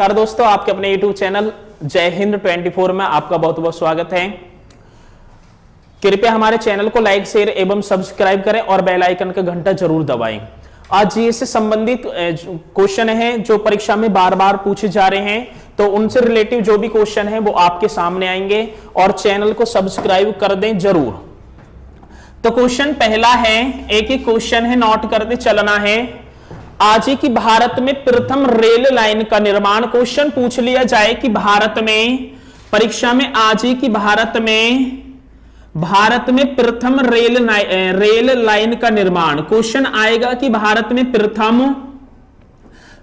नमस्कार दोस्तों, आपके अपने YouTube चैनल जय हिंद 24 में आपका बहुत बहुत स्वागत है। कृपया हमारे चैनल को लाइक, शेयर एवं सब्सक्राइब करें और बेल आइकन का घंटा जरूर दबाएं। आज जीएस से संबंधित क्वेश्चन है जो परीक्षा में बार बार पूछे जा रहे हैं, तो उनसे रिलेटिव जो भी क्वेश्चन है वो आपके सामने आएंगे और चैनल को सब्सक्राइब कर दें जरूर। तो क्वेश्चन पहला है, एक ही क्वेश्चन है, नोट करते चलना है। आज ही की भारत में प्रथम रेल लाइन का निर्माण, क्वेश्चन पूछ लिया जाए कि भारत में, परीक्षा में आज ही की भारत में प्रथम रेल लाइन का निर्माण, क्वेश्चन आएगा कि भारत में प्रथम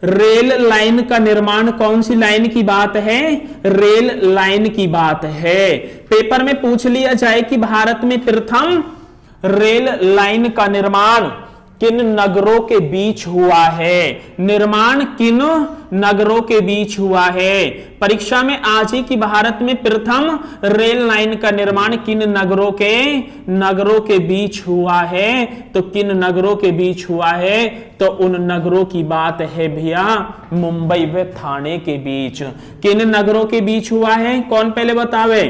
रेल लाइन का निर्माण कौन सी लाइन की बात है? रेल लाइन की बात है। पेपर में पूछ लिया जाए कि भारत में प्रथम रेल लाइन का निर्माण किन नगरों के बीच हुआ है? निर्माण किन नगरों के बीच हुआ है? परीक्षा में आज ही कि भारत में प्रथम रेल लाइन का निर्माण किन नगरों के बीच हुआ है? तो किन नगरों के बीच हुआ है? तो उन नगरों की बात है भैया मुंबई व ठाणे के बीच। किन नगरों के बीच हुआ है? कौन पहले बतावे?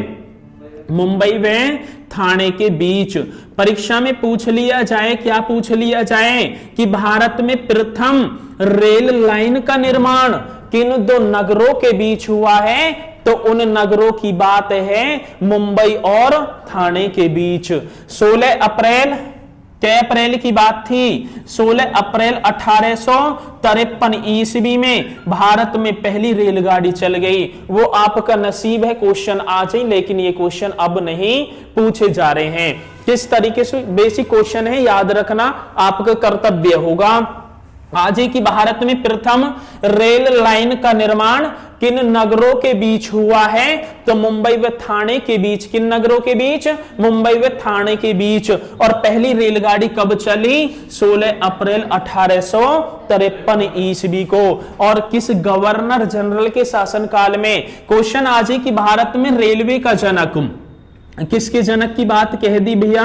मुंबई व ठाणे के बीच। परीक्षा में पूछ लिया जाए, क्या पूछ लिया जाए कि भारत में प्रथम रेल लाइन का निर्माण किन दो नगरों के बीच हुआ है? तो उन नगरों की बात है मुंबई और ठाणे के बीच। 16 अप्रैल, क्या अप्रैल की बात थी? 16 अप्रैल 1853 ईस्वी में भारत में पहली रेलगाड़ी चल गई। वो आपका नसीब है क्वेश्चन आ जाए, लेकिन ये क्वेश्चन अब नहीं पूछे जा रहे हैं। किस तरीके से बेसिक क्वेश्चन है, याद रखना आपका कर्तव्य होगा। आज ही की भारत में प्रथम रेल लाइन का निर्माण किन नगरों के बीच हुआ है? तो मुंबई व ठाणे के बीच। किन नगरों के बीच? मुंबई व ठाणे के बीच। और पहली रेलगाड़ी कब चली? 16 अप्रैल 1853 ईस्वी को। और किस गवर्नर जनरल के शासनकाल में? क्वेश्चन आज ही कि भारत में रेलवे का जनक, किसके जनक की बात कह दी भैया?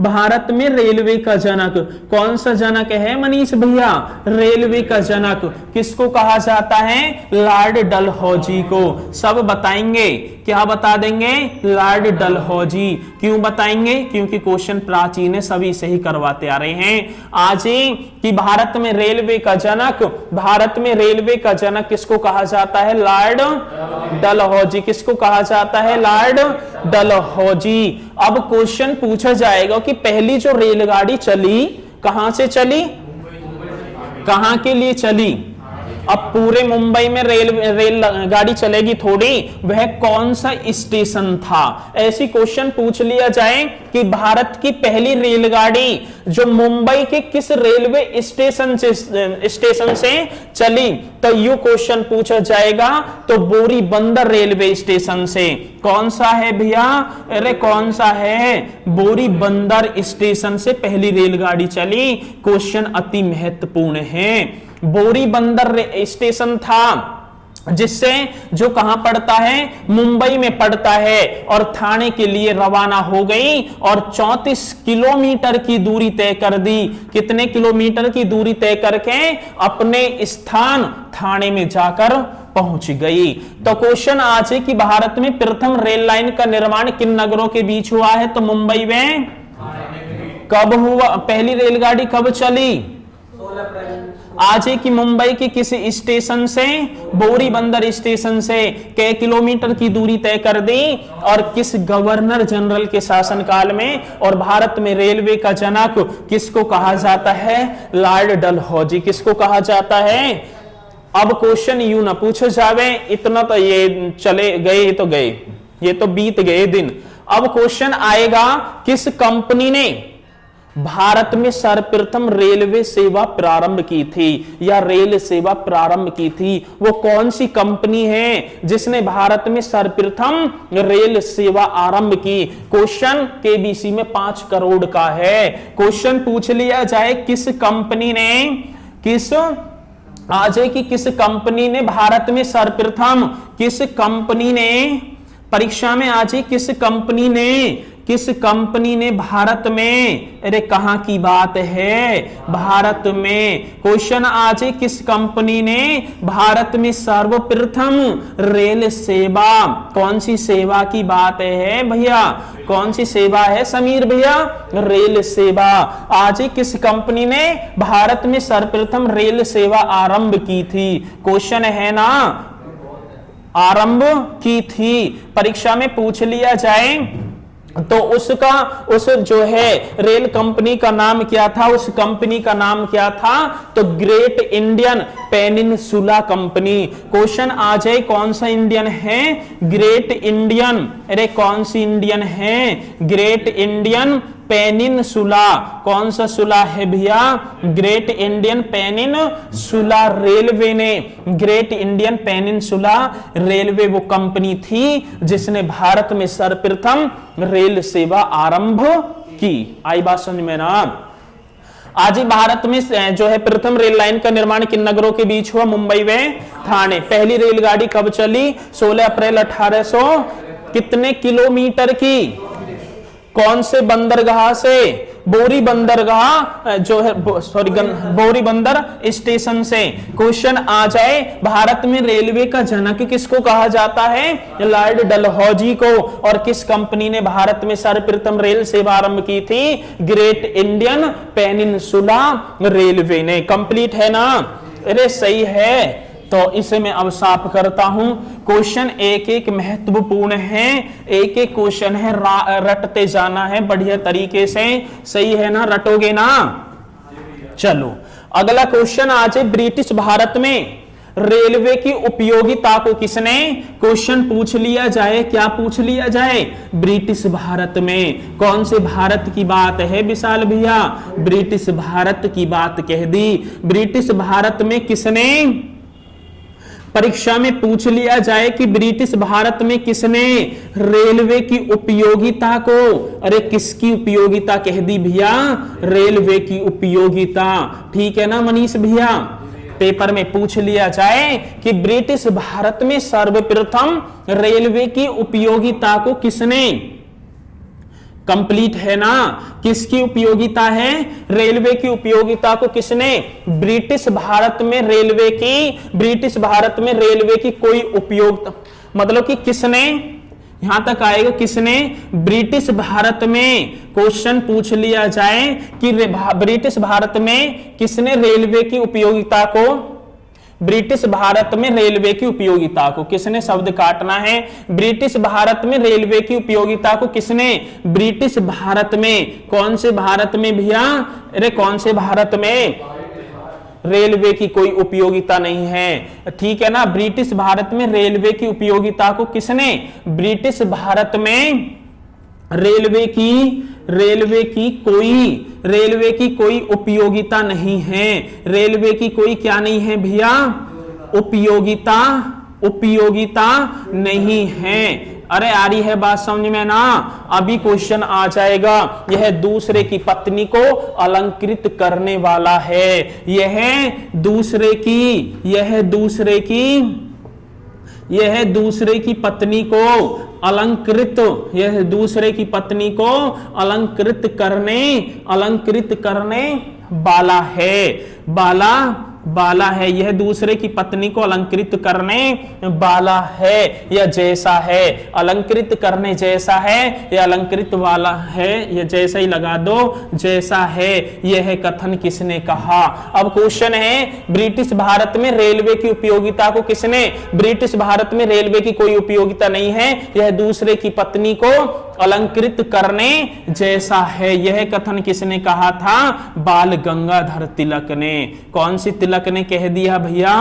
भारत में रेलवे का जनक। कौन सा जनक है मनीष भैया? रेलवे का जनक किसको कहा जाता है? लॉर्ड डलहौजी को। सब बताएंगे, क्या बता देंगे? लॉर्ड डलहौजी। क्यों बताएंगे? क्योंकि क्वेश्चन प्राचीन है, सभी से ही करवाते आ रहे हैं। आज ही कि भारत में रेलवे का जनक, भारत में रेलवे का जनक किसको कहा जाता है? लॉर्ड डलहौजी। किसको कहा जाता है? लॉर्ड डलहौजी। अब क्वेश्चन पूछा जाएगा कि पहली जो रेलगाड़ी चली कहां से चली, कहां के लिए चली? अब पूरे मुंबई में रेल गाड़ी चलेगी थोड़ी, वह कौन सा स्टेशन था? ऐसी क्वेश्चन पूछ लिया जाए कि भारत की पहली रेलगाड़ी जो मुंबई के किस रेलवे स्टेशन से चली, तो यू क्वेश्चन पूछा जाएगा। तो बोरी बंदर रेलवे स्टेशन से। कौन सा है भैया? अरे कौन सा है? बोरी बंदर स्टेशन से पहली रेलगाड़ी चली। क्वेश्चन अति महत्वपूर्ण है। बोरी बंदर स्टेशन था जिससे, जो कहां पड़ता है? मुंबई में पड़ता है, और ठाणे के लिए रवाना हो गई और 34 किलोमीटर की दूरी तय कर दी। कितने किलोमीटर की दूरी तय करके अपने स्थान ठाणे में जाकर पहुंच गई। तो क्वेश्चन आज है कि भारत में प्रथम रेल लाइन का निर्माण किन नगरों के बीच हुआ है? तो मुंबई में। कब हुआ? पहली रेलगाड़ी कब चली? आज ही की मुंबई के किसी स्टेशन से, बोरी बंदर स्टेशन से कई किलोमीटर की दूरी तय कर दी, और किस गवर्नर जनरल के शासनकाल में? और भारत में रेलवे का जनक किसको कहा जाता है? लॉर्ड डलहौजी। किसको कहा जाता है? अब क्वेश्चन यूं ना पूछे जावे, इतना तो ये चले गए, तो गए, ये तो बीत गए दिन। अब क्वेश्चन आएगा, किस कंपनी ने भारत में सर्वप्रथम रेलवे सेवा प्रारंभ की थी, या रेल सेवा प्रारंभ की थी? वो कौन सी कंपनी है जिसने भारत में सर्वप्रथम रेल सेवा आरंभ की? क्वेश्चन केबीसी में 5 करोड़ का है। क्वेश्चन पूछ लिया जाए किस कंपनी ने, आज है कि किस कंपनी ने भारत में सर्वप्रथम, किस कंपनी ने, परीक्षा में आज ही किस कंपनी ने किस कंपनी ने भारत में, अरे कहां की बात है, भारत में। क्वेश्चन आज है, किस कंपनी ने भारत में सर्वप्रथम रेल सेवा, कौन सी सेवा की बात है भैया, कौन सी सेवा है समीर भैया, रेल सेवा। आज ही किस कंपनी ने भारत में सर्वप्रथम रेल सेवा आरंभ की थी, क्वेश्चन है ना, आरंभ की थी, परीक्षा में पूछ लिया जाए तो उसका, उस जो है रेल कंपनी का नाम क्या था, उस कंपनी का नाम क्या था, तो great Indian peninsula company. Question आ जाए कौन सा इंडियन है, ग्रेट इंडियन, अरे कौन सी इंडियन है, ग्रेट इंडियन पेनिनसुला, कौन सा सुला है भैया, ग्रेट इंडियन पेनिनसुला रेलवे ने, ग्रेट इंडियन पेनिनसुला रेलवे वो कंपनी थी जिसने भारत में सर्वप्रथम रेल सेवा आरंभ की। आई बात समझ में ना। आज ही भारत में जो है प्रथम रेल लाइन का निर्माण किन नगरों के बीच हुआ, मुंबई व ठाणे। पहली रेलगाड़ी कब चली, 16 अप्रैल 1800 कितने किलोमीटर की, कौन से बंदरगाह से, बोरी बंदरगाह जो है, सॉरी बोरी बंदर स्टेशन से। क्वेश्चन आ जाए, भारत में रेलवे का जनक किसको कहा जाता है, लॉर्ड डलहौजी को। और किस कंपनी ने भारत में सर्वप्रथम रेल सेवा आरंभ की थी, ग्रेट इंडियन पेनिनसुला रेलवे ने। कंप्लीट है ना, अरे सही है। तो इसे मैं अब साफ करता हूं। क्वेश्चन एक एक महत्वपूर्ण है, एक एक क्वेश्चन है, रटते जाना है बढ़िया तरीके से, सही है ना, रटोगे ना। चलो अगला क्वेश्चन आज है, ब्रिटिश भारत में रेलवे की उपयोगिता को किसने, क्वेश्चन पूछ लिया जाए, क्या पूछ लिया जाए, ब्रिटिश भारत में। कौन से भारत की बात है विशाल भैया, ब्रिटिश भारत की बात कह दी। ब्रिटिश भारत में किसने, परीक्षा में पूछ लिया जाए कि ब्रिटिश भारत में किसने रेलवे की उपयोगिता को, अरे किसकी उपयोगिता कह दी भैया, रेलवे की उपयोगिता। ठीक है ना मनीष भैया, पेपर में पूछ लिया जाए कि ब्रिटिश भारत में सर्वप्रथम रेलवे की उपयोगिता को किसने, कंप्लीट है ना, किसकी उपयोगिता है, रेलवे की उपयोगिता को किसने, ब्रिटिश भारत में रेलवे की, ब्रिटिश भारत में रेलवे की कोई उपयोगिता, मतलब कि किसने, यहां तक आएगा किसने, ब्रिटिश भारत में। क्वेश्चन पूछ लिया जाए कि ब्रिटिश भारत में किसने रेलवे की उपयोगिता को, ब्रिटिश भारत में रेलवे की उपयोगिता को किसने, शब्द काटना है, ब्रिटिश भारत में रेलवे की उपयोगिता को किसने, ब्रिटिश भारत में। कौन से भारत में भैया, अरे कौन से भारत में, रेलवे की कोई उपयोगिता नहीं है, ठीक है ना। ब्रिटिश भारत में रेलवे की उपयोगिता को किसने, ब्रिटिश भारत में रेलवे की कोई उपयोगिता नहीं है, रेलवे की कोई क्या नहीं है भैया, उपयोगिता नहीं है। अरे आ रही है बात समझ में ना। अभी क्वेश्चन आ जाएगा, यह दूसरे की पत्नी को अलंकृत करने वाला है, यह दूसरे की पत्नी को अलंकृत, यह दूसरे की पत्नी को अलंकृत करने वाला है, बाला है, यह दूसरे की पत्नी को अलंकृत करने वाला है या जैसा है, अलंकृत करने जैसा है या अलंकृत वाला है, या जैसा ही लगा दो, जैसा है। यह कथन किसने कहा। अब क्वेश्चन है, ब्रिटिश भारत में रेलवे की उपयोगिता को किसने, ब्रिटिश भारत में रेलवे की कोई उपयोगिता नहीं है, यह दूसरे की पत्नी को अलंकृत करने जैसा है, यह कथन किसने कहा था, बाल गंगाधर तिलक ने। कौन सी तिलक ने कह दिया भैया,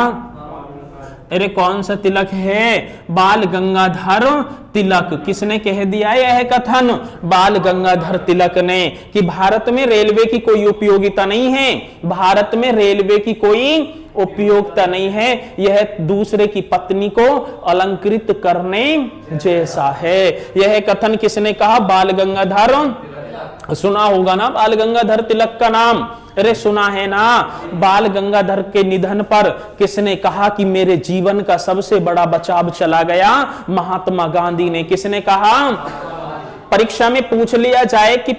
अरे कौन सा तिलक है, बाल गंगाधर तिलक। किसने कह दिया यह कथन, बाल गंगाधर तिलक ने, कि भारत में रेलवे की कोई उपयोगिता नहीं है, भारत में रेलवे की कोई उपयोगिता नहीं है, यह दूसरे की पत्नी को अलंकृत करने जैसा है। यह कथन किसने कहा, बाल गंगाधर, सुना होगा ना बाल गंगाधर तिलक का नाम, अरे सुना है ना। बाल गंगाधर के निधन पर किसने कहा कि मेरे जीवन का सबसे बड़ा बचाव चला गया, महात्मा गांधी ने। किसने कहा, परीक्षा में पूछ लिया जाए कि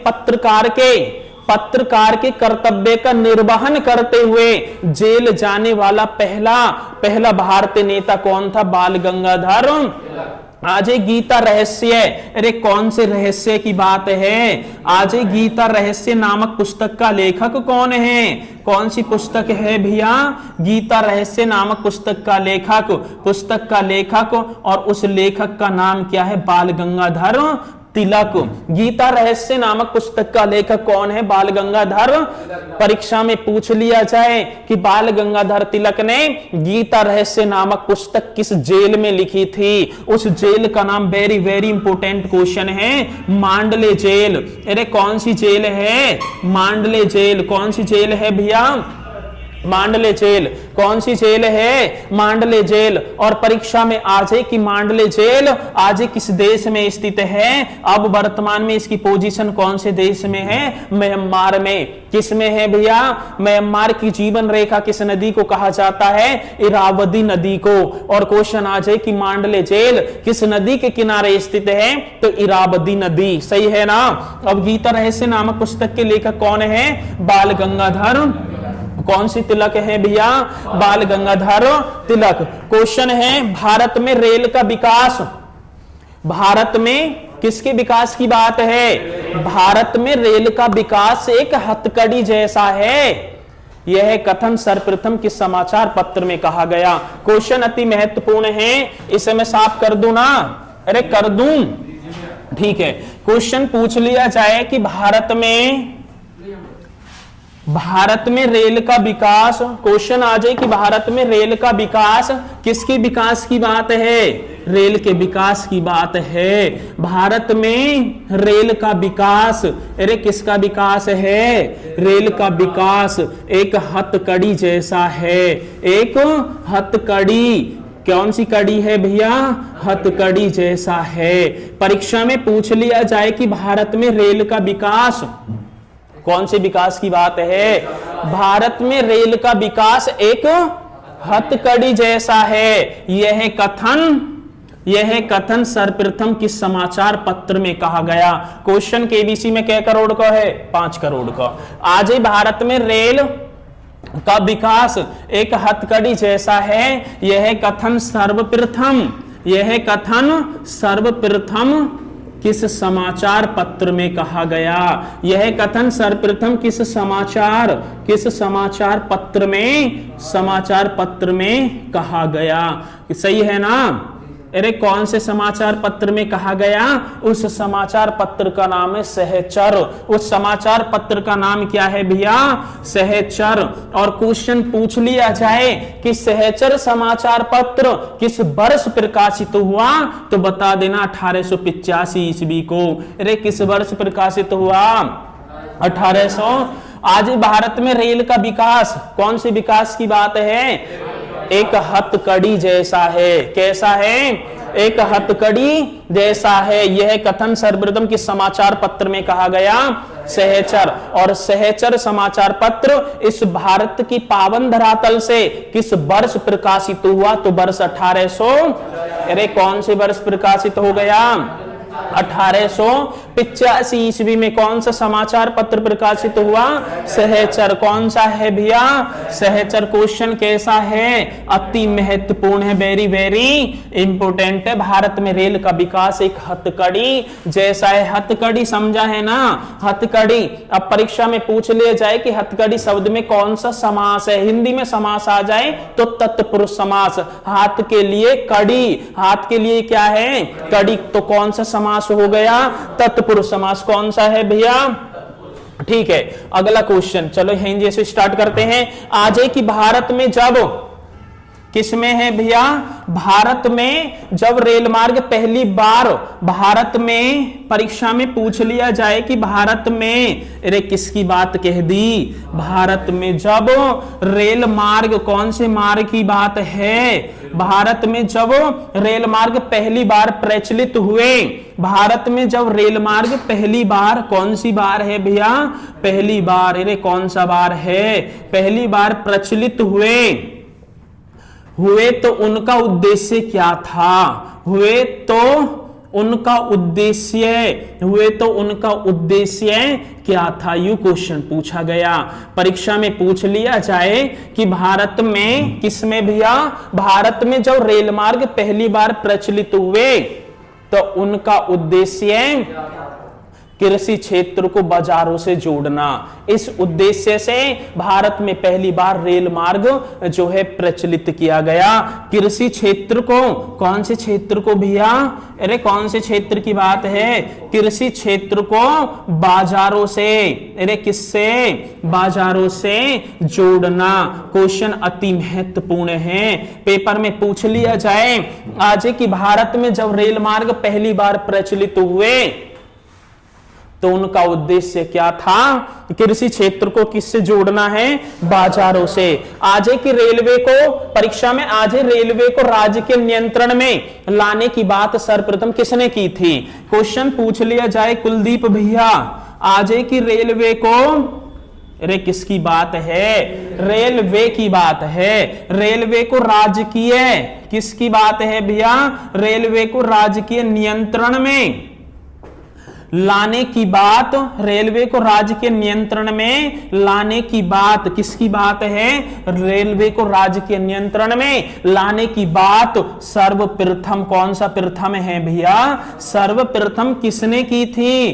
पत्रकार के कर्तव्य का निर्वहन करते हुए जेल जाने वाला पहला भारतीय नेता कौन था? बाल गंगाधर। आज गीता रहस्य, अरे कौन से रहस्य की बात है? आज गीता रहस्य नामक पुस्तक का लेखक कौन है? कौन सी पुस्तक है भैया? गीता रहस्य नामक पुस्तक का लेखक और उस लेखक का नाम क्या है? बाल गंगाधर तिलक। गीता रहस्य नामक पुस्तक का लेखक कौन है? बाल गंगाधर। परीक्षा में पूछ लिया जाए कि बाल गंगाधर तिलक ने गीता रहस्य नामक पुस्तक किस जेल में लिखी थी? उस जेल का नाम वेरी वेरी इंपोर्टेंट क्वेश्चन है, मांडले जेल। अरे कौन सी जेल है? मांडले जेल। कौन सी जेल है भैया? मांडले जेल। कौन सी जेल है? मांडले जेल। और परीक्षा में आ जाए कि मांडले जेल आज किस देश में स्थित है? अब वर्तमान में इसकी पोजीशन कौन से देश में है? म्यांमार में। किस में है भैया? म्यांमार की जीवन रेखा किस नदी को कहा जाता है? इरावदी नदी को। और क्वेश्चन आ जाए कि मांडले जेल किस नदी के किनारे स्थित है? तो इरावदी नदी। सही है ना? अब गीता रहस्य नामक पुस्तक के लेखक कौन है? बाल गंगाधर। कौन सी तिलक है भैया? बाल गंगाधर तिलक। क्वेश्चन है भारत में रेल का विकास, भारत में किसके विकास की बात है? भारत में रेल का विकास एक हथकड़ी जैसा है, यह कथन सर्वप्रथम किस समाचार पत्र में कहा गया? क्वेश्चन अति महत्वपूर्ण है, इसे मैं साफ कर दूं ना? अरे कर दूं, ठीक है। क्वेश्चन पूछ लिया जाए कि भारत में रेल का विकास, क्वेश्चन आ जाए कि भारत में रेल का विकास किसके विकास की बात है? रेल के विकास की बात है। भारत में रेल का विकास, अरे किसका विकास है? रेल का विकास एक हथकड़ी जैसा है, एक हथकड़ी। कौन सी कड़ी है भैया? हथकड़ी जैसा है। परीक्षा में पूछ लिया जाए कि भारत में रेल का विकास, कौन से विकास की बात है? भारत में रेल का विकास एक हथकड़ी जैसा है, यह कथन सर्वप्रथम किस समाचार पत्र में कहा गया? क्वेश्चन केबीसी में क्या करोड़ का है? 5 करोड़ का। आज ही भारत में रेल का विकास एक हथकड़ी जैसा है, यह कथन सर्वप्रथम किस समाचार पत्र में कहा गया? यह कथन सर्वप्रथम किस समाचार पत्र में कहा गया? सही है ना? अरे कौन से समाचार पत्र में कहा गया? उस समाचार पत्र का नाम है सहचर। उस समाचार पत्र का नाम क्या है भैया? सहचर। और क्वेश्चन पूछ लिया जाए कि सहचर समाचार पत्र किस वर्ष प्रकाशित हुआ? तो बता देना 1885 ईस्वी को। अरे किस वर्ष प्रकाशित हुआ? 1800। आज भारत में रेल का विकास, कौन से विकास की बात है? एक हथकड़ी जैसा है। कैसा है? एक हथकड़ी जैसा है। यह कथन सर्वप्रथम किस समाचार पत्र में कहा गया? सहचर। और सहचर समाचार पत्र इस भारत की पावन धरातल से किस वर्ष प्रकाशित हुआ? तो वर्ष 1800। अरे कौन से वर्ष प्रकाशित हो गया? 1885 ईस्वी में कौन सा समाचार पत्र प्रकाशित हुआ? सहचर। कौन सा है भैया? सहचर। क्वेश्चन कैसा है? अति महत्वपूर्ण है, वेरी वेरी इंपोर्टेंट है। भारत में रेल का विकास एक हथकड़ी जैसा है। हथकड़ी समझा है ना? हथकड़ी। अब परीक्षा में पूछ लिया जाए कि हथकड़ी शब्द में कौन सा समास है? हिंदी में समास आ जाए तो तत्पुरुष समास। हाथ के लिए कड़ी, हाथ के लिए क्या है? कड़ी। तो कौन सा समास हो गया? तत्पुरुष समास। कौन सा है भैया? ठीक है। अगला क्वेश्चन, चलो हिंदी से स्टार्ट करते हैं। आज है कि भारत में जब, किसमें है भैया? भारत में जब रेल मार्ग पहली बार, भारत में परीक्षा में पूछ लिया जाए कि भारत में, अरे किसकी बात कह दी? भारत में जब रेल मार्ग, कौन से मार्ग की बात है? भारत में जब रेल मार्ग पहली बार प्रचलित हुए, भारत में जब रेल मार्ग पहली बार, कौन सी बार है भैया? पहली बार। अरे कौन सा बार है? पहली बार प्रचलित हुए तो उनका उद्देश्य क्या था? हुए तो उनका उद्देश्य हुए तो उनका उद्देश्य क्या था, यू क्वेश्चन पूछा गया। परीक्षा में पूछ लिया जाए कि भारत में किसमें भैया, भारत में जब रेल मार्ग पहली बार प्रचलित हुए तो उनका उद्देश्य कृषि क्षेत्र को बाजारों से जोड़ना। इस उद्देश्य से भारत में पहली बार रेल मार्ग जो है प्रचलित किया गया। कृषि क्षेत्र को, कौन से क्षेत्र को भैया, अरे कौन से क्षेत्र की बात है, कृषि क्षेत्र को बाजारों से, अरे किससे, बाजारों से जोड़ना। क्वेश्चन अति महत्वपूर्ण है, पेपर में पूछ लिया जाए आज कि भारत में जब रेल मार्ग पहली बार प्रचलित हुए तो उनका उद्देश्य क्या था, कृषि क्षेत्र को किससे जोड़ना है, बाजारों से। आज की रेलवे को, परीक्षा में आज रेलवे को राज्य के नियंत्रण में लाने की बात सर्वप्रथम किसने की थी, क्वेश्चन पूछ लिया जाए कुलदीप भैया, आज की रेलवे को, अरे किसकी बात है, रेलवे की बात है, रेलवे को राजकीय, किसकी बात है भैया, रेलवे को राजकीय नियंत्रण में लाने की बात, रेलवे को राज्य के नियंत्रण में लाने की बात किसकी बात है, रेलवे को राज्य के नियंत्रण में लाने की बात सर्वप्रथम, कौन सा प्रथम है भैया, सर्वप्रथम किसने की थी,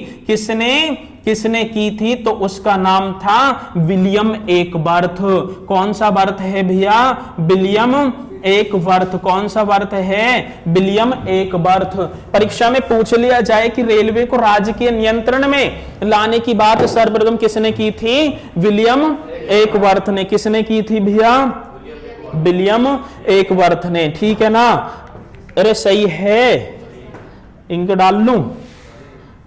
किसने की थी, तो उसका नाम था विलियम एकवर्थ। कौन सा वर्थ है भैया, विलियम एकवर्थ। कौन सा वर्थ है, विलियम एकवर्थ। परीक्षा में पूछ लिया जाए कि रेलवे को राज्य के नियंत्रण में लाने की बात सर्वप्रथम किसने की थी, विलियम एकवर्थ ने। किसने की थी भैया, विलियम एकवर्थ ने, ठीक है ना। अरे सही है, इनको डाल लूं।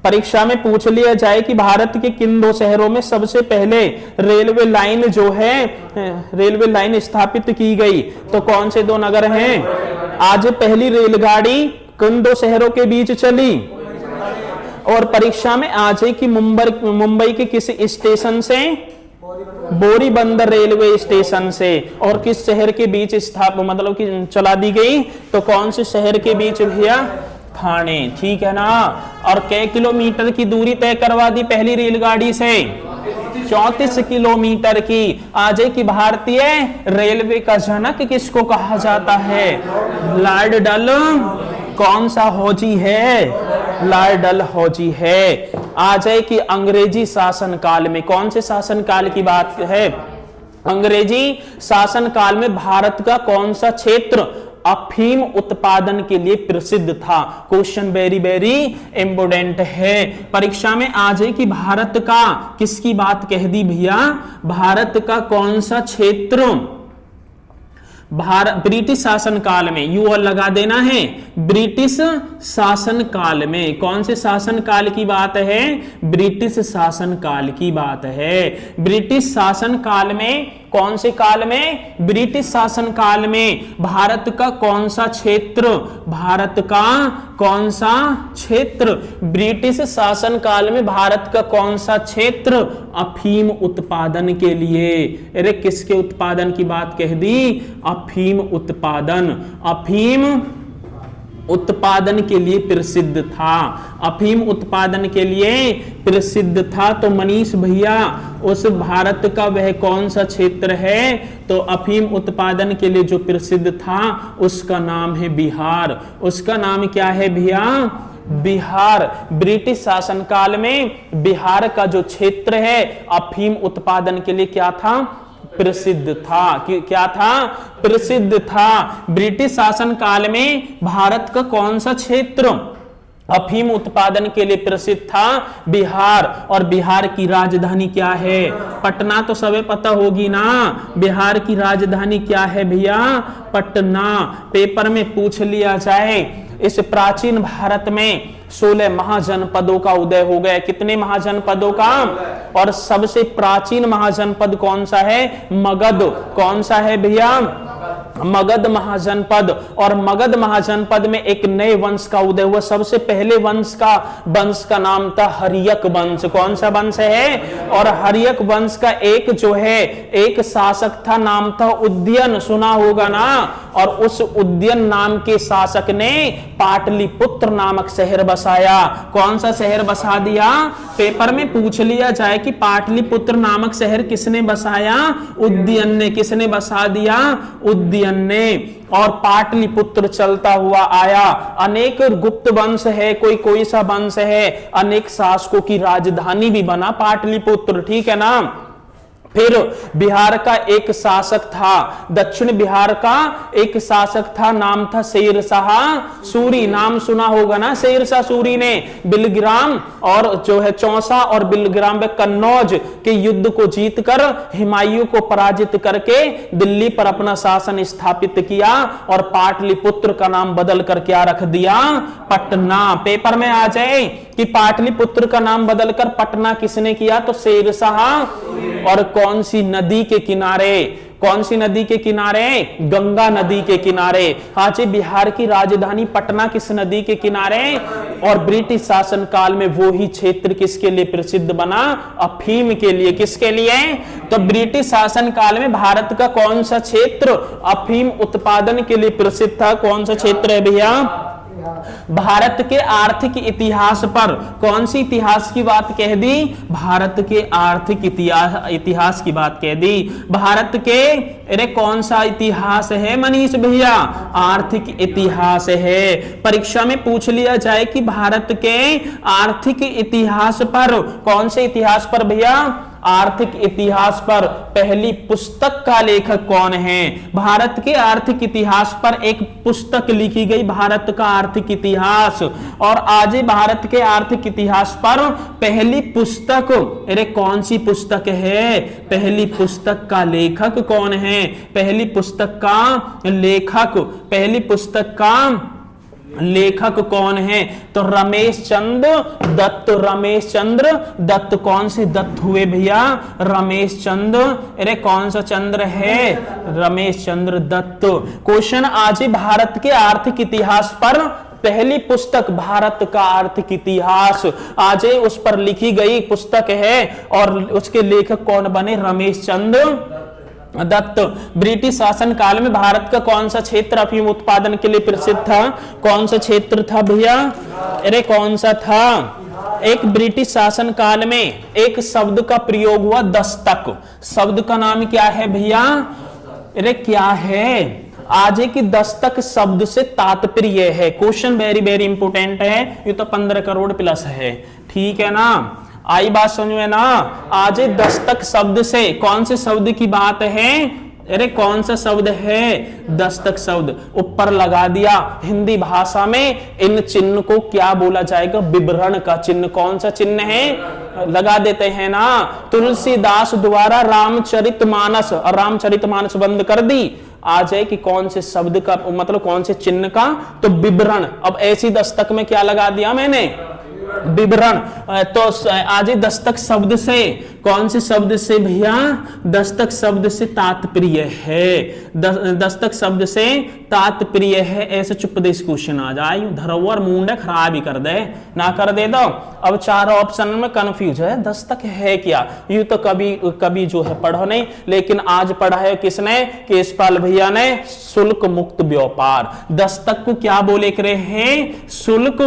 परीक्षा में पूछ लिया जाए कि भारत के किन दो शहरों में सबसे पहले रेलवे लाइन जो है, रेलवे लाइन स्थापित की गई, तो कौन से दो नगर हैं। आज पहली रेलगाड़ी किन दो शहरों के बीच चली, और परीक्षा में आज है कि मुंबई के किस स्टेशन से, बोरीबंदर रेलवे स्टेशन से, और किस शहर के बीच स्थापित मतलब कि चला दी गई, तो कौन से शहर के बीच भैया, ठाणे, ठीक है ना। और कै किलोमीटर की दूरी तय करवा दी पहली रेलगाड़ी से, 34 किलोमीटर की। आज की भारतीय रेलवे का जनक किसको कहा जाता है, लॉर्ड डल, कौन सा हौजी है, लॉर्ड डल हौजी है। आज की अंग्रेजी शासन काल में, कौन से शासन काल की बात है, अंग्रेजी शासन काल में भारत का कौन सा क्षेत्र अफीम उत्पादन के लिए प्रसिद्ध था। क्वेश्चन वेरी वेरी इंपोर्टेंट है। परीक्षा में आज है कि भारत का, किसकी बात कह दी भैया, भारत का कौन सा क्षेत्र भारत ब्रिटिश शासन काल में, यू और लगा देना है, ब्रिटिश शासन काल में, कौन से शासन काल की बात है, ब्रिटिश शासन काल की बात है। ब्रिटिश शासन काल में, कौन से काल में, ब्रिटिश शासन काल में भारत का कौन सा क्षेत्र, भारत का कौन सा क्षेत्र, ब्रिटिश शासन काल में भारत का कौन सा क्षेत्र अफीम उत्पादन के लिए, अरे किसके उत्पादन की बात कह दी, अफीम उत्पादन, अफीम उत्पादन के लिए प्रसिद्ध था, अफीम उत्पादन के लिए प्रसिद्ध था। तो मनीष भैया उस भारत का वह कौन सा क्षेत्र है, तो अफीम उत्पादन के लिए जो प्रसिद्ध था उसका नाम है बिहार। उसका नाम क्या है भैया, बिहार। ब्रिटिश शासनकाल में बिहार का जो क्षेत्र है अफीम उत्पादन के लिए क्या था, प्रसिद्ध था। क्या था, प्रसिद्ध था। ब्रिटिश शासन काल में भारत का कौन सा क्षेत्र अफीम उत्पादन के लिए प्रसिद्ध था, बिहार। और बिहार की राजधानी क्या है, पटना। तो सबे पता होगी ना, बिहार की राजधानी क्या है भैया, पटना। पेपर में पूछ लिया जाए इस प्राचीन भारत में 16 महाजनपदों का उदय हो गया। कितने महाजनपदों का, और सबसे प्राचीन महाजनपद कौन सा है, मगध। कौन सा है भैया, मगध महाजनपद, और मगध महाजनपद में एक नए वंश का उदय हुआ। सबसे पहले वंश का नाम था हर्यक वंश। कौन सा वंश है? और हर्यक वंश का एक जो है एक शासक था, नाम था उद्यन, सुना होगा ना। और उस उद्यन नाम के शासक ने पाटलिपुत्र नामक शहर बसाया। कौन सा शहर बसा दिया? पेपर में पूछ लिया जाए कि पाटलिपुत्र नामक शहर किसने बसाया? उद्यन ने। किसने बसा दिया? उद्यन ने। और पाटलिपुत्र चलता हुआ आया। अनेक गुप्त वंश है, कोई सा वंश है, अनेक शासकों की राजधानी भी बना पाटलिपुत्र, ठीक है ना। फिर बिहार का एक शासक था, दक्षिण बिहार का एक शासक था, नाम था शेरशाह सूरी। नाम सुना होगा ना शेरशाह सूरी ने बिलग्राम और जो है चौसा और बिलग्राम में कन्नौज के युद्ध को जीतकर हुमायूं को पराजित करके दिल्ली पर अपना शासन स्थापित किया और पाटलिपुत्र का नाम बदल कर क्या रख दिया? पटना। पेपर में आ जाए कि पाटलिपुत्र का नाम बदलकर पटना किसने किया? तो शेरशाह। और कौन सी नदी के किनारे? कौन सी नदी के किनारे? गंगा नदी के किनारे। आज बिहार की राजधानी पटना किस नदी के किनारे? और ब्रिटिश शासन काल में वो ही क्षेत्र किसके लिए प्रसिद्ध बना? अफीम के लिए। किसके लिए? तो ब्रिटिश शासन काल में भारत का कौन सा क्षेत्र अफीम उत्पादन के लिए प्रसिद्ध था? कौन सा क्षेत्र है भैया? भारत के आर्थिक इतिहास पर कौन सी इतिहास की बात कह दी? भारत के आर्थिक इतिहास की बात कह दी। भारत के अरे कौन सा इतिहास है मनीष भैया? आर्थिक इतिहास है। परीक्षा में पूछ लिया जाए कि भारत के आर्थिक इतिहास पर, कौन से इतिहास पर भैया? आर्थिक इतिहास पर पहली पुस्तक का लेखक कौन है? भारत के आर्थिक इतिहास पर एक पुस्तक लिखी गई, भारत का आर्थिक इतिहास। और आज भारत के आर्थिक इतिहास पर पहली पुस्तक, अरे कौन सी पुस्तक है? पहली पुस्तक का लेखक कौन है? पहली पुस्तक का लेखक, पहली पुस्तक का लेखक कौन है? तो रमेश चंद्र दत्त। रमेश चंद्र दत्त। कौन से दत्त हुए भैया? रमेश चंद्र, अरे कौन सा चंद्र है? रमेश चंद्र दत्त। क्वेश्चन आज भारत के आर्थिक इतिहास पर पहली पुस्तक भारत का आर्थिक इतिहास आज उस पर लिखी गई पुस्तक है और उसके लेखक कौन बने? रमेश चंद्र दत्त। ब्रिटिश शासन काल में भारत का कौन सा क्षेत्र अफीम उत्पादन के लिए प्रसिद्ध था? कौन सा क्षेत्र था भैया? अरे कौन सा था? एक ब्रिटिश शासन काल में एक शब्द का प्रयोग हुआ, दस्तक। शब्द का नाम क्या है भैया? अरे क्या है? आज की दस्तक शब्द से तात्पर्य है। क्वेश्चन वेरी वेरी इंपोर्टेंट है, ये तो 15 करोड़ प्लस है, ठीक है ना। आई बात समझ में ना? आज दस्तक शब्द से कौन से शब्द की बात है? अरे कौन सा शब्द है? दस्तक शब्द। ऊपर लगा दिया। हिंदी भाषा में इन चिन्ह को क्या बोला जाएगा? विवरण का चिन्ह। कौन सा चिन्ह है? लगा देते हैं ना। तुलसीदास द्वारा रामचरितमानस, और रामचरितमानस बंद कर दी। आ जाए कि कौन से शब्द का मतलब कौन से चिन्ह का? तो विवरण। अब ऐसी दस्तक में क्या लगा दिया मैंने? विवरण। तो आज दस्तक शब्द से, कौन से शब्द से भैया? दस्तक शब्द से तात्पर्य है। दस्तक शब्द से तात्पर्य है। ऐसे चुपदेश क्वेश्चन आ जाए, धरोवर मुंडे खराब ही कर दे ना कर दे दो। अब 4 ऑप्शन में कंफ्यूज है, दस्तक है क्या? यू तो कभी जो है पढ़ो नहीं, लेकिन आज पढ़ा है किसने? केशपाल भैया ने। शुल्क मुक्त व्यापार। दस्तक को क्या बोले करे हैं? शुल्क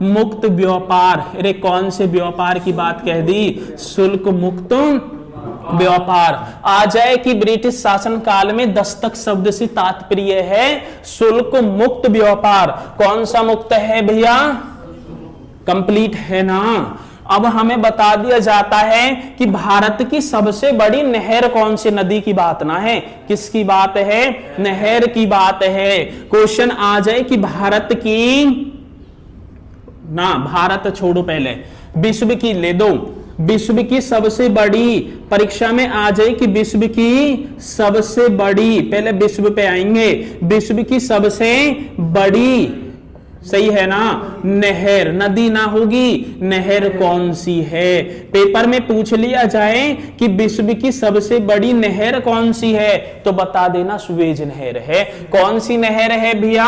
मुक्त व्यापार। अरे कौन से व्यापार की बात कह दी? शुल्क मुक्त व्यापार। आ जाए कि ब्रिटिश शासन काल में दस्तक शब्द से तात्पर्य है शुल्क मुक्त व्यापार। कौन सा मुक्त है भैया? कंप्लीट है ना। अब हमें बता दिया जाता है कि भारत की सबसे बड़ी नहर कौन सी नदी की बात ना है? किसकी बात है? नहर की बात है। क्वेश्चन आ जाए कि भारत की ना, भारत छोड़ो, पहले विश्व की ले दो। विश्व की सबसे बड़ी, परीक्षा में आ जाए कि विश्व की सबसे बड़ी, पहले विश्व पे आएंगे। विश्व की सबसे बड़ी सही है ना, नहर, नदी ना होगी, नहर कौन सी है। पेपर में पूछ लिया जाए कि विश्व की सबसे बड़ी नहर कौन सी है, तो बता देना सुएज नहर है। कौन सी नहर है भैया,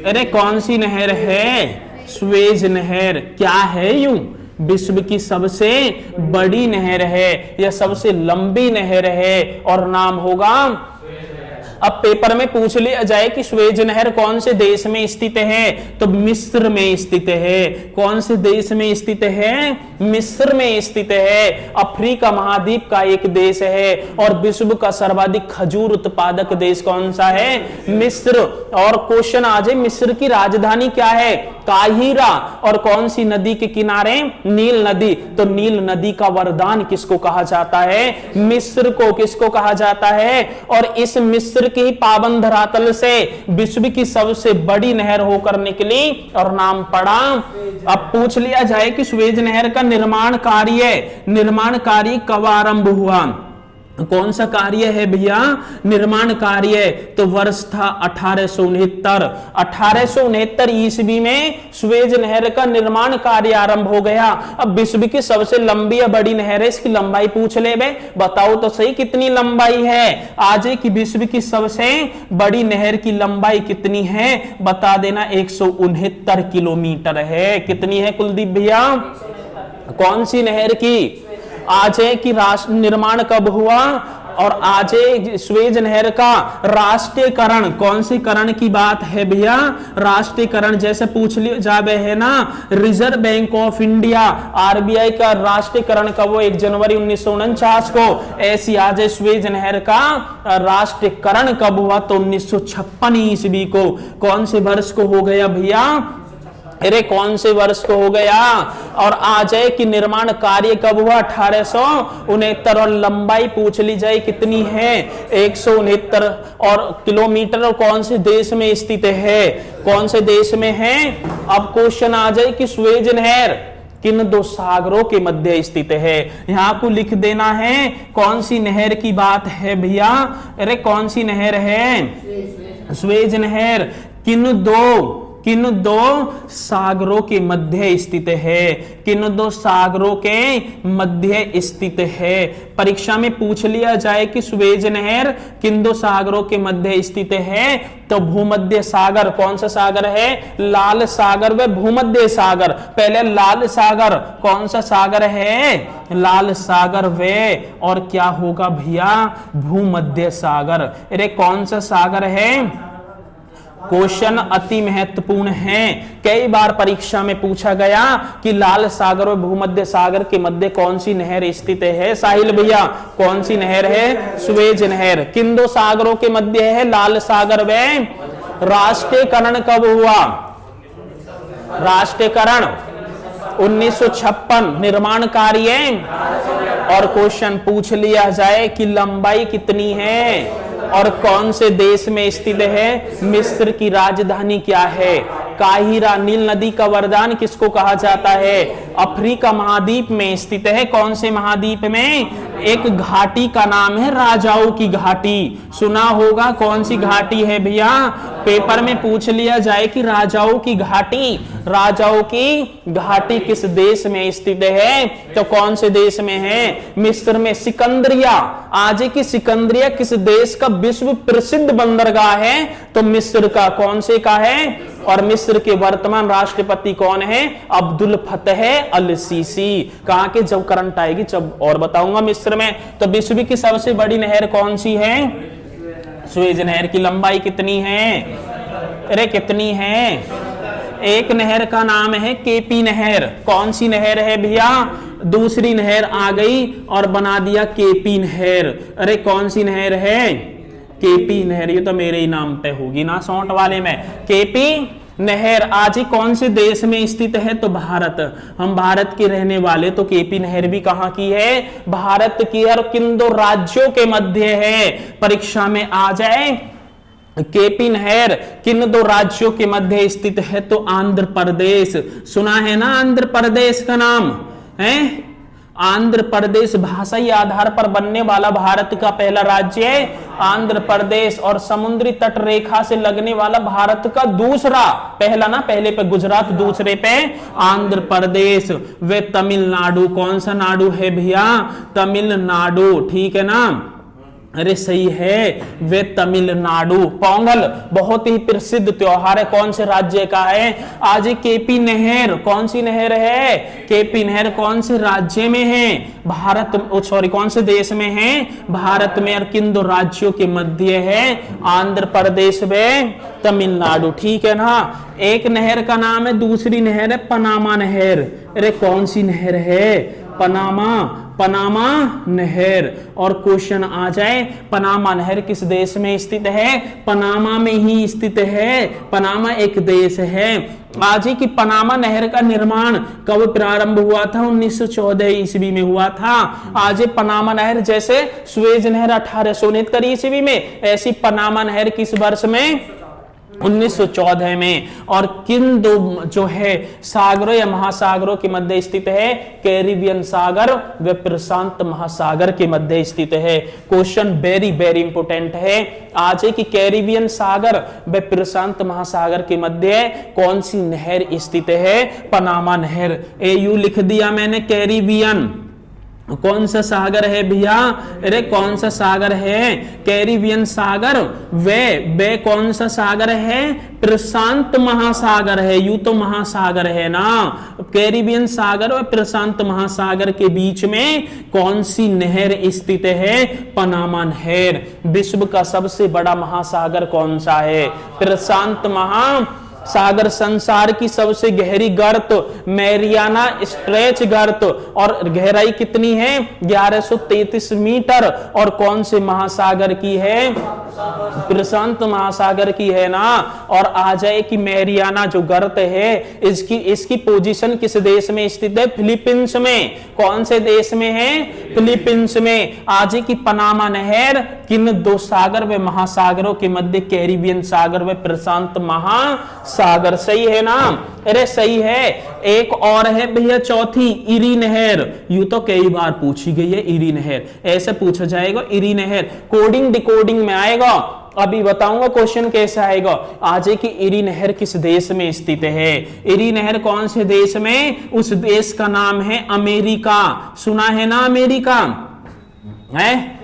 अरे कौन सी नहर है, सुएज नहर। क्या है यूं, विश्व की सबसे बड़ी नहर है या सबसे लंबी नहर है और नाम होगा। अब पेपर में पूछ लिया जाए कि सुएज नहर कौन से देश में स्थित है, तो मिस्र में स्थित है। कौन से देश में स्थित है, मिस्र में स्थित है। अफ्रीका महाद्वीप का एक देश है और विश्व का सर्वाधिक खजूर उत्पादक देश कौन सा है, मिस्र। और क्वेश्चन आ जाए, मिस्र की राजधानी क्या है, काहिरा। और कौन सी नदी के किनारे, नील नदी। तो नील नदी का वरदान किसको कहा जाता है, मिस्र को। किसको कहा जाता है, और इस मिस्र की ही पावन धरातल से विश्व की सबसे बड़ी नहर होकर निकली और नाम पड़ा। अब पूछ लिया जाए कि सुएज नहर का निर्माण कार्य कब आरंभ हुआ, कौन सा कार्य है भैया, निर्माण कार्य। तो वर्ष था 1869। 1869 ईस्वी में सुएज नहर का निर्माण कार्य आरंभ हो गया। अब विश्व की सबसे लंबी या बड़ी नहर है, इसकी लंबाई पूछ ले बे, बताओ तो सही कितनी लंबाई है। आज की विश्व की सबसे बड़ी नहर की लंबाई कितनी है, बता देना, 169 किलोमीटर है। कितनी है कुलदीप भैया, कौन सी नहर की। आजे की राष्ट्र निर्माण कब हुआ, और आजे सुएज नहर का राष्ट्रीयकरण, कौन सी करण की बात है भैया, राष्ट्रीयकरण। जैसे पूछ लिया जावे है ना, reserve bank of India RBI का राष्ट्रीयकरण कब हुआ, 1 जनवरी 1949 को। ऐसी आजे सुएज नहर का राष्ट्रीयकरण कब हुआ, तो 1956 ईस्वी को। कौन से वर्ष को हो गया भैया, अरे कौन से वर्ष को हो गया। और आ जाए कि निर्माण कार्य कब हुआ, 1869। और लंबाई पूछ ली जाए कितनी है, 169 और किलोमीटर। और कौन से देश में स्थित है, कौन से देश में है। अब क्वेश्चन आ जाए कि सुएज नहर किन दो सागरों के मध्य स्थित है। यहां आपको लिख देना है कौन सी नहर की बात है भैया, अरे कौन सी नहर है, सुएज नहर किन दो सागरों के मध्य स्थित है, किन दो सागरों के मध्य स्थित है। परीक्षा में पूछ लिया जाए कि सुएज नहर किन दो सागरों के मध्य स्थित है, तो भूमध्य सागर। कौन सा सागर है, लाल सागर व भूमध्य सागर। पहले लाल सागर, कौन सा सागर है, लाल सागर व, और क्या होगा भैया, भूमध्य सागर। अरे कौन सा सागर है, क्वेश्चन अति महत्वपूर्ण है। कई बार परीक्षा में पूछा गया कि लाल सागर और भूमध्य सागर के मध्य कौन सी नहर स्थित है। साहिल भैया कौन सी नहर है, सुएज नहर। किन दो सागरों के मध्य है, लाल सागर व। राष्ट्रीयकरण कब हुआ, राष्ट्रीयकरण 1956। निर्माण कार्य, और क्वेश्चन पूछ लिया जाए कि लंबाई कितनी है और कौन से देश में स्थित है, मिस्र की राजधानी क्या है, काहिरा। नील नदी का वरदान किसको कहा जाता है, अफ्रीका महाद्वीप में स्थित है। कौन से महाद्वीप में, एक घाटी का नाम है राजाओं की घाटी, सुना होगा। कौन सी घाटी है भैया, पेपर में पूछ लिया जाए कि राजाओं की घाटी किस देश में स्थित है, तो कौन से देश में है, मिस्र में। सिकंदरिया, आज की सिकंदरिया किस देश का विश्व प्रसिद्ध बंदरगाह है, तो मिस्र का। कौन से का है, और मिस्र के वर्तमान राष्ट्रपति कौन है, अब्दुल फतेह अल सीसी। कहां के, जब करंट आएगी जब और बताऊंगा। मिस्र में। तो विश्व की सबसे बड़ी नहर कौन सी है, सुएज नहर की लंबाई कितनी है, अरे कितनी है, एक नहर का नाम है केपी नहर। कौन सी नहर है भैया, दूसरी नहर आ गई और बना दिया केपी नहर। अरे कौन सी नहर है, केपी नहर। ये तो मेरे ही नाम पे होगी ना, सौंठ वाले में। केपी नहर आज ही कौन से देश में स्थित है, तो भारत। हम भारत के रहने वाले, तो केपी नहर भी कहां की है, भारत की है। और किन दो राज्यों के मध्य है, परीक्षा में आ जाए केपी नहर किन दो राज्यों के मध्य स्थित है, तो आंध्र प्रदेश। सुना है ना आंध्र प्रदेश का नाम है, आंध्र प्रदेश भाषाई आधार पर बनने वाला भारत का पहला राज्य है आंध्र प्रदेश, और समुद्री तट रेखा से लगने वाला भारत का दूसरा, पहला ना, पहले पे गुजरात, दूसरे पे आंध्र प्रदेश। वे तमिलनाडु, कौन सा नाडु है भैया? तमिलनाडु, ठीक है ना? अरे सही है, वे तमिलनाडु। पोंगल बहुत ही प्रसिद्ध त्योहार है, कौन से राज्य का है? आज केपी नहर, कौन सी नहर है? केपी नहर कौन से राज्य में है? भारत, सॉरी, कौन से देश में है? भारत में। और किन दो राज्यों के मध्य है? आंध्र प्रदेश व तमिलनाडु, ठीक है ना? एक नहर का नाम है, दूसरी नहर है पनामा नहर। अरे कौन सी नहर है? पनामा नहर। और क्वेश्चन आ जाए, पनामा नहर किस देश में स्थित है? पनामा में ही स्थित है। पनामा एक देश है। आज ही की पनामा नहर का निर्माण कब प्रारंभ हुआ था? 1914 ईस्वी में हुआ था। आज पनामा नहर जैसे सुएज नहर 1869 ईस्वी में, ऐसी पनामा नहर किस वर्ष में? 1914 में। और किन दो जो है सागरों या महासागरों के मध्य स्थित है? कैरिबियन सागर व प्रशांत महासागर के मध्य स्थित है। क्वेश्चन वेरी वेरी इंपोर्टेंट है आज है कि कैरिबियन सागर व प्रशांत महासागर के मध्य कौन सी नहर स्थित है? पनामा नहर। AU लिख दिया मैंने, कैरिबियन कौन सा सागर है भैया? अरे कौन सा सागर है? कैरिबियन सागर। वे कौन सा सागर है? प्रशांत महासागर है। यू तो महासागर है ना। कैरिबियन सागर और प्रशांत महासागर के बीच में कौन सी नहर स्थित है? पनामा नहर। विश्व का सबसे बड़ा महासागर कौन सा है? प्रशांत महासागर। संसार की सबसे गहरी गर्त मैरियाना स्ट्रेच गर्त, और गहराई कितनी है? 1133 मीटर। और कौन से महासागर की है? प्रशांत महासागर की है ना। और आ जाए कि मैरियाना जो गर्त है, इसकी पोजीशन किस देश में स्थित है? फिलीपींस में। कौन से देश में है? फिलीपींस में। आज की पनामा नहर किन दो सागर व महासागरों के मध्य? कैरिबियन सागर व प्रशांत महासागर। सही है ना? अरे सही है। एक और है भैया, चौथी, इरी नहर। यू तो कई बार पूछी गई है इरी नहर, ऐसे पूछा जाएगा इरी नहर। कोडिंग डिकोडिंग में आएगा, अभी बताऊंगा क्वेश्चन कैसा आएगा। आज की इरी नहर किस देश में स्थित है? इरी नहर कौन से देश में? उस देश का नाम है अमेरिका। सुना है ना अमेरिका? है?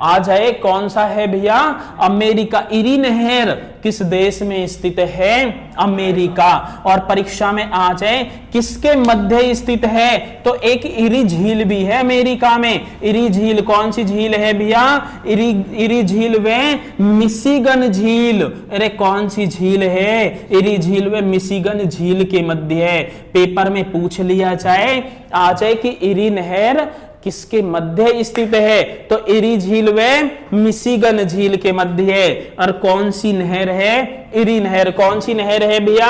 आ जाए कौन सा है भैया? अमेरिका। इरी नहर किस देश में स्थित है? अमेरिका। और परीक्षा में आ जाए किसके मध्य स्थित है? तो एक इरी झील भी है अमेरिका में। इरी झील कौन सी झील है भैया? इरी झील वे मिशिगन झील। अरे कौन सी झील है? इरी झील वे मिशिगन झील के मध्य है। पेपर में पूछ लिया जाए, आ जाए कि इरी नहर किसके मध्य स्थित है? तो इरी झील व मिशिगन झील के मध्य है। और कौन सी नहर है? इरी नहर। कौन सी नहर है भैया?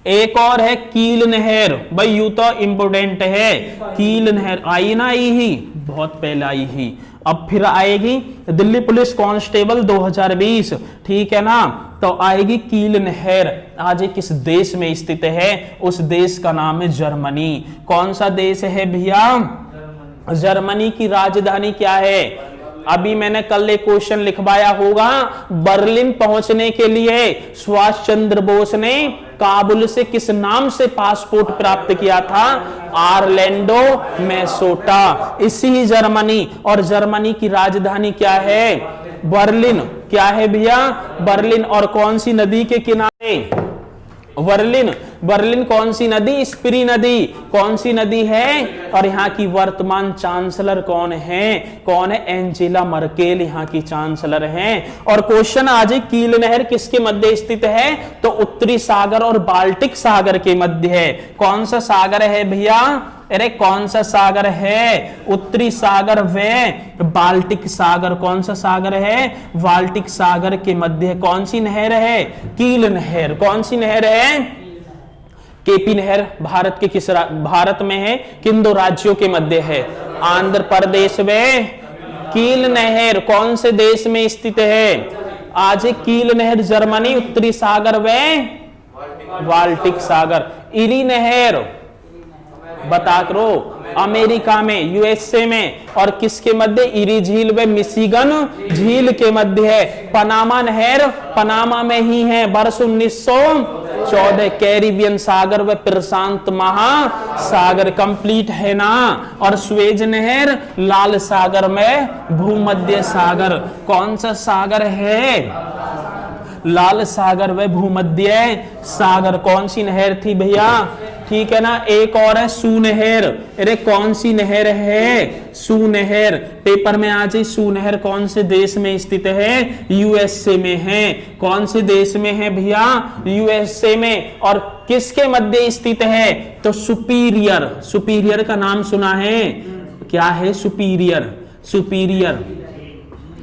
एक और है कील नहर। भाई यू तो इंपोर्टेंट है। कील नहर आई ना, आई ही बहुत पहले आई ही, अब फिर आएगी। दिल्ली पुलिस कांस्टेबल 2020, ठीक है ना? तो आएगी कील नहर। आज किस देश में स्थित है? उस देश का नाम है जर्मनी। कौन सा देश है भैया? जर्मनी की राजधानी क्या है? अभी मैंने कल एक क्वेश्चन लिखवाया होगा। बर्लिन पहुंचने के लिए सुभाष चंद्र बोस ने काबुल से किस नाम से पासपोर्ट प्राप्त किया था? आर्लैंडो मैसोटा। इसी जर्मनी। और जर्मनी की राजधानी क्या है? बर्लिन। क्या है भैया? बर्लिन। और कौन सी नदी के किनारे? बर्लिन कौन सी नदी? स्प्री नदी। कौन सी नदी है? और यहाँ की वर्तमान चांसलर कौन है? कौन है? एंजेला मर्केल यहाँ की चांसलर हैं। और क्वेश्चन आज कील नहर किसके मध्य स्थित है? तो उत्तरी सागर और बाल्टिक सागर के मध्य है। कौन सा सागर है भैया? अरे कौन सा सागर है? उत्तरी सागर व बाल्टिक सागर। कौन सा सागर है? बाल्टिक सागर के मध्य कौन सी नहर है? कील नहर। कौन सी नहर है? केपी नहर। भारत के किस भारत में है? किन दो राज्यों के मध्य है? आंध्र प्रदेश व कील नहर कौन से देश में स्थित है? आज कील नहर जर्मनी, उत्तरी सागर व बाल्टिक सागर। इरी नहर बता करो अमेरिका में, यूएसए में। और किसके मध्य? इरी झील व मिशिगन झील के मध्य है। पनामा नहर पनामा में ही है। वर्ष 1914। कैरिबियन सागर व प्रशांत महासागर कंप्लीट है ना। और स्वेज नहर लाल सागर में, भूमध्य सागर। कौन सा सागर है? लाल सागर व भूमध्य सागर। कौन सी नहर थी भैया? ठीक है ना। एक और है सूनहर। अरे कौन सी नहर है? सूनहर। पेपर में आ जाए। सूनहर कौन से देश में स्थित है? यूएसए में है। कौन से देश में है भैया? यूएसए में। और किसके मध्य स्थित है? तो सुपीरियर। सुपीरियर का नाम सुना है? क्या है सुपीरियर? सुपीरियर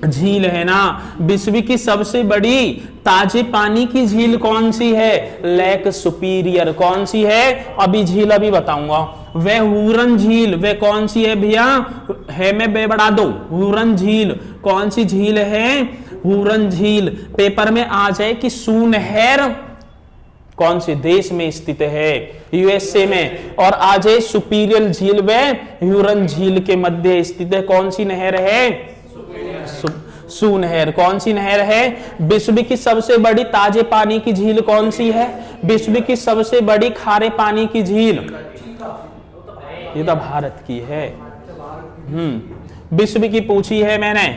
झील है ना। विश्व की सबसे बड़ी ताजे पानी की झील कौन सी है? Lake superior. कौन सी है? अभी झील अभी बताऊंगा। वह हुरन झील। वह कौन सी है भैया? है में बे बढ़ा दो। हुरन झील। कौन सी झील है? हुरन झील। पेपर में आ जाए कि सूनहर कौन से देश में स्थित है? यूएसए में। और आ जाए सुपीरियर झील व हुरन झील के मध्य स्थित है। कौन सी नहर है? सूनहर। कौन सी नहर है? विश्व की सबसे बड़ी ताजे पानी की झील कौन सी है? विश्व की सबसे बड़ी खारे पानी की झील, ये तो भारत की है। विश्व की पूछी है मैंने।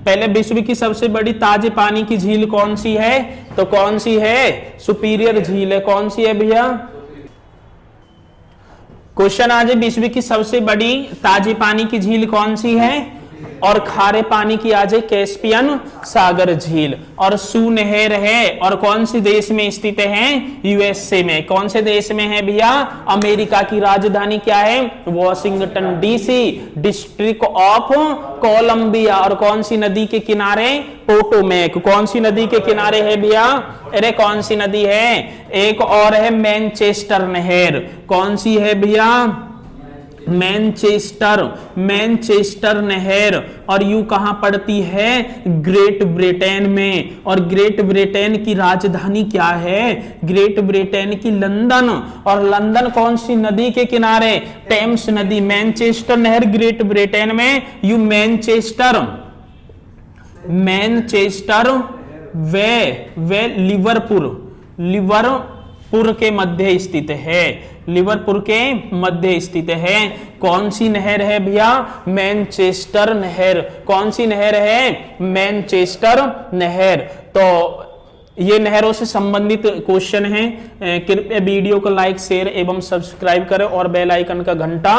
पहले विश्व की सबसे बड़ी ताजे पानी की झील कौन सी है? तो कौन सी है? सुपीरियर झील है। कौन सी है भैया? क्वेश्चन आज है विश्व की सबसे बड़ी ताजे पानी की झील कौन सी है? और खारे पानी की आ जाए कैस्पियन सागर झील। और सूनहर है। और कौन से देश में स्थित है? यूएसए में। कौन से देश में है भैया? अमेरिका की राजधानी क्या है? Washington DC. District of Columbia. और कौन सी नदी के किनारे? पोटोमैक। कौन सी नदी के किनारे है भैया? अरे कौन सी नदी है? एक और है मैनचेस्टर नहर। कौन सी है भैया? मैनचेस्टर। मैनचेस्टर नहर। और यू कहां पड़ती है? ग्रेट ब्रिटेन में। और ग्रेट ब्रिटेन की राजधानी क्या है? ग्रेट ब्रिटेन की लंदन। और लंदन कौन सी नदी के किनारे? टेम्स नदी। मैनचेस्टर नहर ग्रेट ब्रिटेन में। You Manchester. Manchester way Liverpool के मध्य स्थित है। लिवरपूल के मध्य स्थित है। कौन सी नहर है भैया? मैनचेस्टर नहर। कौन सी नहर है? मैनचेस्टर नहर। तो ये नहरों से संबंधित क्वेश्चन है। कृपया वीडियो को लाइक, शेयर एवं सब्सक्राइब करें और बेल आइकन का घंटा